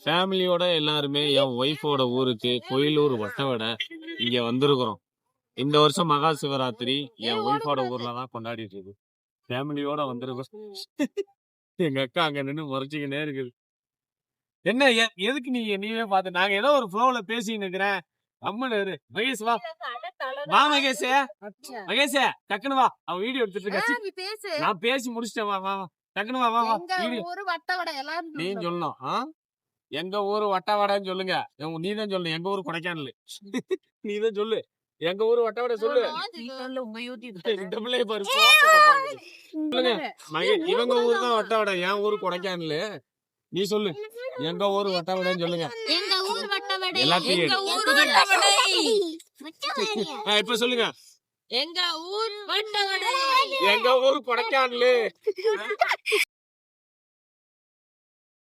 ஃபேமிலியோட எல்லாருமே என் ஒய்ஃபோட ஊருக்கு கோயிலூர் வட்டவடை இங்க வந்திருக்கிறோம். இந்த வருஷம் மகா சிவராத்திரி என் ஒய்ஃபோட ஊர்ல தான் கொண்டாடிட்டு இருக்கு. ஃபேமிலியோட வந்திருக்கோம். எங்க அக்கா அங்க நின்று முறைச்சிக்கினே இருக்குது. என்ன எதுக்கு நீவே பார்த்து நாங்க ஏதோ ஒரு ஃப்ளோல பேசின்னு இருக்கிறேன். அம்மனு மகேஷ் வா மகேஷ் மகேஷ் டக்குனு வா. அவன் வீடியோ எடுத்துட்டு இருக்க. நான் பேசி முடிச்சிட்டேன். வா வா டக்குனு வா வா நீ சொல்லணும். எங்க ஊரு வட்டவடைன்னு சொல்லுங்க. நீதான் சொல்லு. எங்க ஊரு கொடைக்கானல். நீதான் சொல்லு. எங்க ஊரு வட்டவடை சொல்லு. இவங்க ஊரு தான் வட்டவடை. என் ஊரு கொடைக்கானல். நீ சொல்லு. எங்க ஊரு வட்டவடைன்னு சொல்லுங்க. எல்லாத்தையும் இப்ப சொல்லுங்க. எங்க ஊர் கொடைக்கானல்.